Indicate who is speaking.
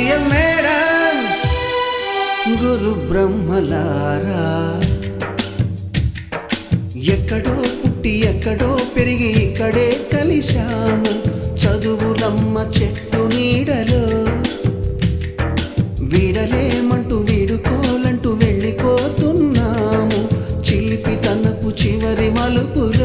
Speaker 1: Dear madams, గురు బ్రహ్మలారా, ఎక్కడో పుట్టి ఎక్కడో పెరిగి ఇక్కడే కలిశాము చదువులమ్మ చెట్టు నీడలో. వీడలేమంటూ వీడుకోలంటూ వెళ్ళిపోతున్నాము చిలిపి తనపు చివరి మలుపులు.